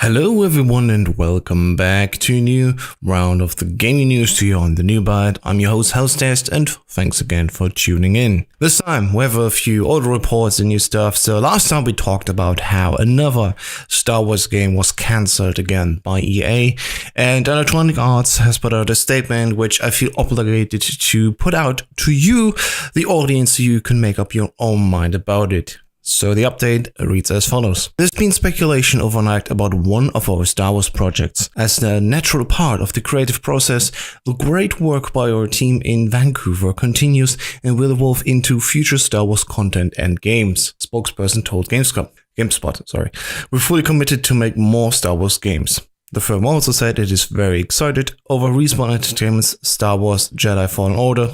Hello everyone and welcome back to a new round of the gaming news to you on the New Bite. I'm your host Hellstest and thanks again for tuning in. This time we have a few old reports and new stuff. So last time we talked about how another Star Wars game was cancelled again by EA, and Electronic Arts has put out a statement which I feel obligated to put out to you, the audience, so you can make up your own mind about it. So the update reads as follows. There's been speculation overnight about one of our Star Wars projects. As the natural part of the creative process, the great work by our team in Vancouver continues and will evolve into future Star Wars content and games, spokesperson told GameSpot. We're fully committed to make more Star Wars games. The firm also said it is very excited over Respawn Entertainment's Star Wars Jedi Fallen Order,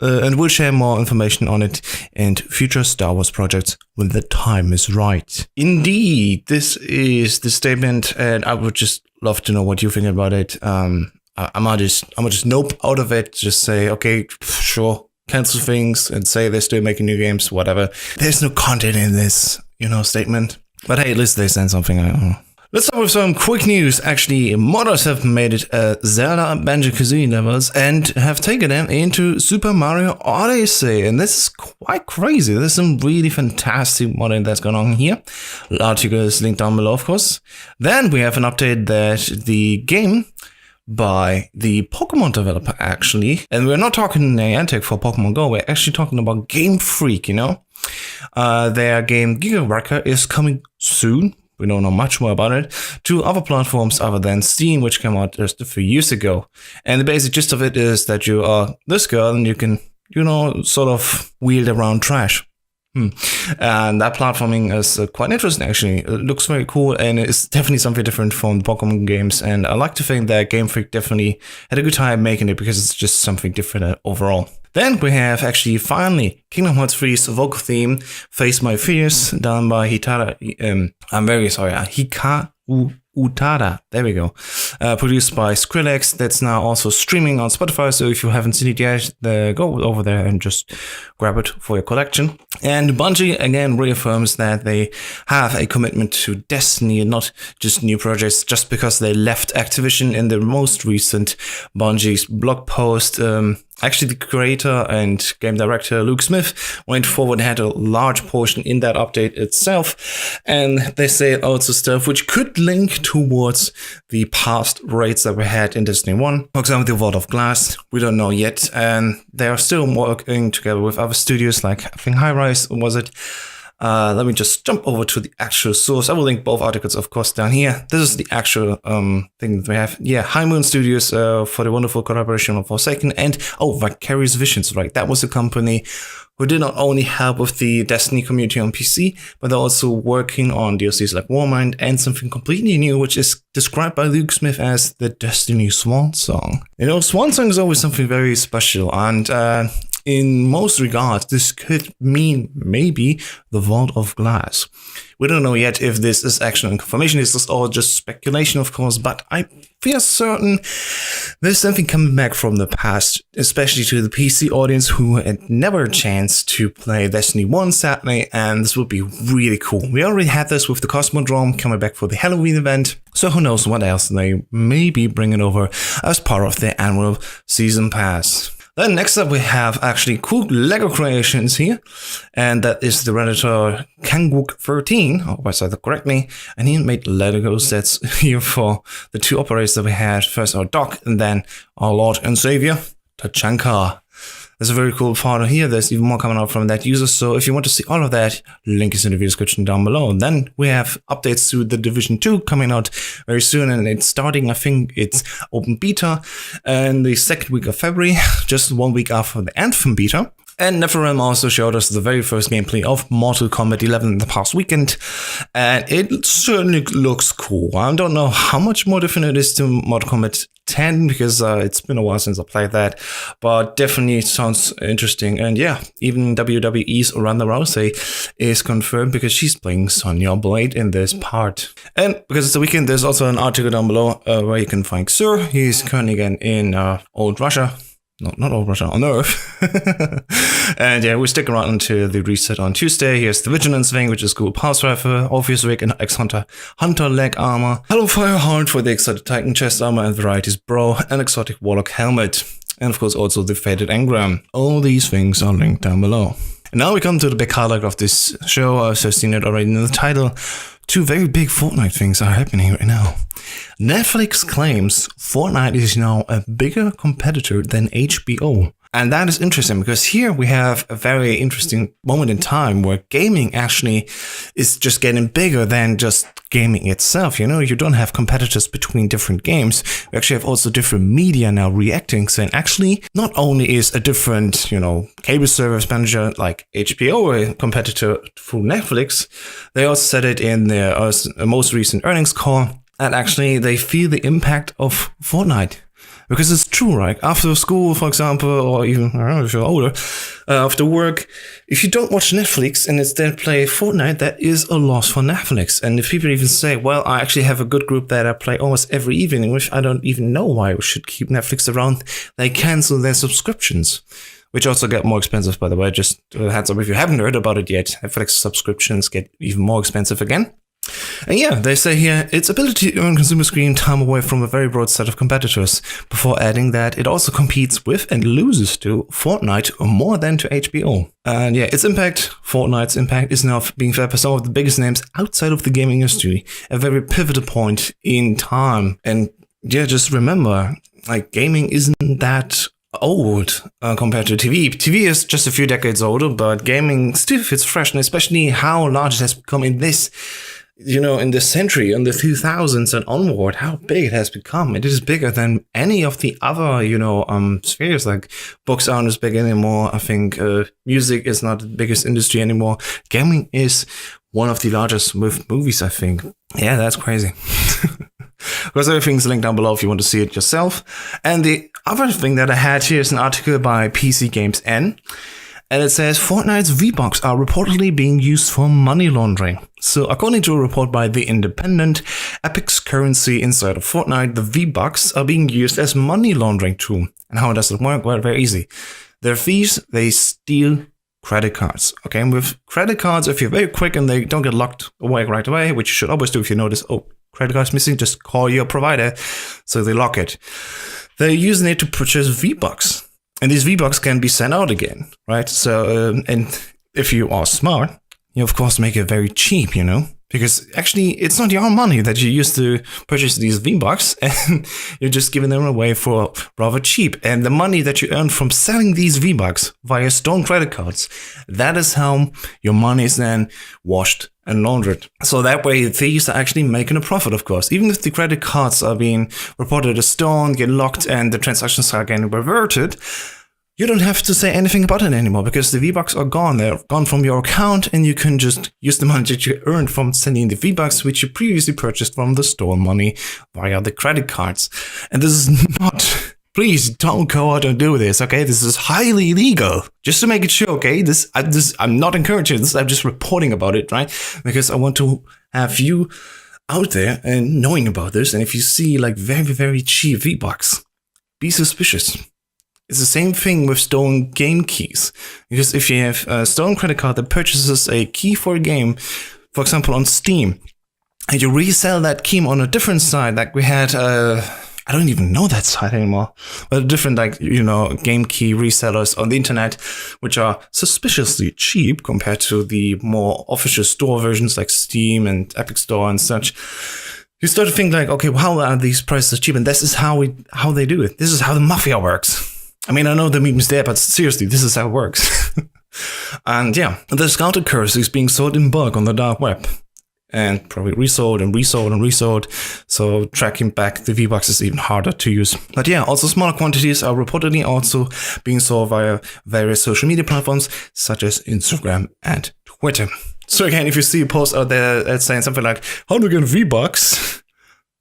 and we'll share more information on it and future Star Wars projects when the time is right. Indeed, this is the statement, and I would just love to know what you think about it. I might just nope out of it, just say, okay, sure, cancel things and say they're still making new games, whatever. There's no content in this, statement. But hey, at least they sent something, I don't know. Let's start with some quick news. Actually, modders have made it Zelda Banjo-Kazooie levels and have taken them into Super Mario Odyssey. And this is quite crazy. There's some really fantastic modding that's going on here. The article is linked down below, of course. Then we have an update that the game by the Pokemon developer, actually, and we're not talking Niantic for Pokemon Go, we're actually talking about GameFreak, Their game Giga Wrecker is coming soon. We don't know much more about it, to other platforms other than Steam, which came out just a few years ago. And the basic gist of it is that you are this girl and you can, sort of wield around trash. And that platforming is quite interesting, actually. It looks very cool, and it's definitely something different from the Pokemon games. And I like to think that Game Freak definitely had a good time making it because it's just something different overall. Then we have actually finally Kingdom Hearts 3's vocal theme, Face My Fears, done by Hikaru. Utada, there we go, produced by Skrillex. That's now also streaming on Spotify, so if you haven't seen it yet, go over there and just grab it for your collection. And Bungie again reaffirms that they have a commitment to Destiny and not just new projects just because they left Activision. In the most recent Bungie's blog post, actually, the creator and game director Luke Smith went forward and had a large portion in that update itself. And they say also stuff which could link towards the past raids that we had in Destiny 1. For example, the Vault of Glass, we don't know yet. And they are still working together with other studios like, I think, Hi-Rise, was it? Let me just jump over to the actual source. I will link both articles, of course, down here. This is the actual thing that we have. Yeah, High Moon Studios for the wonderful collaboration of Forsaken and, Vicarious Visions, right? That was a company who did not only help with the Destiny community on PC, but they're also working on DLCs like Warmind and something completely new, which is described by Luke Smith as the Destiny Swan Song. Swan Song is always something very special, and in most regards, this could mean maybe the Vault of Glass. We don't know yet if this is actual confirmation. This is all just speculation, of course, but I feel certain there's something coming back from the past, especially to the PC audience who had never a chance to play Destiny 1, sadly, and this would be really cool. We already had this with the Cosmodrome coming back for the Halloween event, so who knows what else they may be bringing over as part of their annual season pass. Then next up we have actually cool LEGO creations here, and that is the Redditor Kangwook 13, I hope I said that correctly, and he made LEGO sets here for the two operators that we had, first our Doc and then our Lord and Savior, Tachanka. There's a very cool photo here. There's even more coming out from that user. So if you want to see all of that, link is in the video description down below. And then we have updates to the Division 2 coming out very soon. And it's starting, I think it's open beta in the second week of February, just 1 week after the Anthem beta. And Nether Realm also showed us the very first gameplay of Mortal Kombat 11 in the past weekend, and it certainly looks cool. I don't know how much more different it is to Mortal Kombat 10 because it's been a while since I played that, but definitely it sounds interesting. And yeah, even WWE's Ronda Rousey is confirmed because she's playing Sonya Blade in this part. And because it's the weekend, there's also an article down below where you can find Xur. He's currently again in old Russia. not all Russia, on Earth. And yeah, we stick around until the reset on Tuesday. Here's the Vigilance Wing, which is cool Pulse Rifle, Orpheus Rig, and X-Hunter Hunter Leg Armor, Hellfire Heart for the Exotic Titan Chest Armor and Varieties Bro, and Exotic Warlock Helmet. And of course also the Faded Engram. All these things are linked down below. And now we come to the big highlight of this show. I've seen it already in the title. Two very big Fortnite things are happening right now. Netflix claims Fortnite is now a bigger competitor than HBO. And that is interesting because here we have a very interesting moment in time where gaming actually is just getting bigger than just gaming itself. You know, you don't have competitors between different games. We actually have also different media now reacting, saying actually not only is a different, cable service manager like HBO a competitor through Netflix, they also said it in their most recent earnings call, and actually they feel the impact of Fortnite. Because it's true, right? After school, for example, or even, I don't know, if you're older, after work, if you don't watch Netflix and instead play Fortnite, that is a loss for Netflix. And if people even say, well, I actually have a good group that I play almost every evening, which I don't even know why we should keep Netflix around, they cancel their subscriptions. Which also get more expensive, by the way. Just a heads up if you haven't heard about it yet. Netflix subscriptions get even more expensive again. And yeah, they say here, its ability to earn consumer screen time away from a very broad set of competitors, before adding that it also competes with and loses to Fortnite more than to HBO. And yeah, Fortnite's impact is now being felt by some of the biggest names outside of the gaming industry, a very pivotal point in time. And yeah, just remember, gaming isn't that old compared to TV. TV is just a few decades older, but gaming still feels fresh, and especially how large it has become in this in this century, in the 2000s and onward, how big it has become. It is bigger than any of the other, spheres. Like books aren't as big anymore. I think music is not the biggest industry anymore. Gaming is one of the largest with movies, I think. Yeah, that's crazy. Because everything's linked down below if you want to see it yourself. And the other thing that I had here is an article by PC Games N. And it says Fortnite's V-Bucks are reportedly being used for money laundering. So according to a report by The Independent, Epic's currency inside of Fortnite, the V-Bucks, are being used as money laundering tool. And how does it work? Well, very easy. They're thieves, they steal credit cards. Okay, and with credit cards, if you're very quick and they don't get locked away right away, which you should always do if you notice, credit card's missing, just call your provider so they lock it. They're using it to purchase V-Bucks. And these V-Bucks can be sent out again, right? So, and if you are smart, you of course make it very cheap, because actually it's not your money that you use to purchase these V-Bucks, and you're just giving them away for rather cheap. And the money that you earn from selling these V-Bucks via stolen credit cards, that is how your money is then washed and laundered. So that way thieves are actually making a profit, of course. Even if the credit cards are being reported as stolen, get locked, and the transactions are getting reverted, you don't have to say anything about it anymore because the V-Bucks are gone. They're gone from your account, and you can just use the money that you earned from sending the V-Bucks, which you previously purchased from the stolen money via the credit cards. And this is not... Please don't go out and do this, okay? This is highly illegal. Just to make it sure, okay? I'm not encouraging this. I'm just reporting about it, right? Because I want to have you out there and knowing about this. And if you see very, very cheap V-Bucks, be suspicious. It's the same thing with stolen game keys. Because if you have a stolen credit card that purchases a key for a game, for example, on Steam, and you resell that key on a different site, like we had... I don't even know that site anymore. But different, game key resellers on the internet, which are suspiciously cheap compared to the more official store versions like Steam and Epic Store and such. You start to think okay, well, how are these prices cheap? And this is how they do it. This is how the mafia works. I mean, I know the meme is there, but seriously, this is how it works. And yeah, the discounted currency is being sold in bulk on the dark web. And probably resold and resold and resold. So tracking back the V-Bucks is even harder to use. But yeah, also smaller quantities are reportedly also being sold via various social media platforms such as Instagram and Twitter. So again, if you see a post out there that's saying something like, how to get V-Bucks?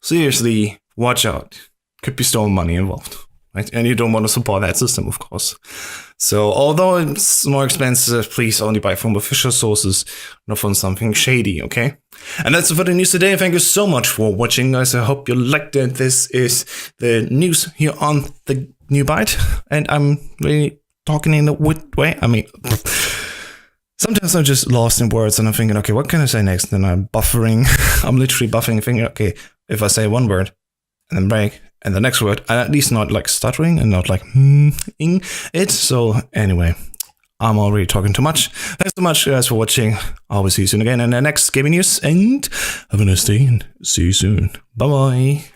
Seriously, watch out. Could be stolen money involved. Right? And you don't want to support that system, of course. So although it's more expensive, please only buy from official sources, not from something shady, okay? And that's it for the news today. Thank you so much for watching, guys. I hope you liked it. This is the news here on the new bite, and I'm really talking in a weird way. I mean, sometimes I'm just lost in words and I'm thinking, okay, what can I say next? And I'm buffering. I'm literally buffering, thinking, okay, if I say one word and then break, and the next word, I'm at least not like stuttering and not like ing it. So anyway, I'm already talking too much. Thanks so much, guys, for watching. I will see you soon again in the next gaming news, and have a nice day and see you soon. Bye bye.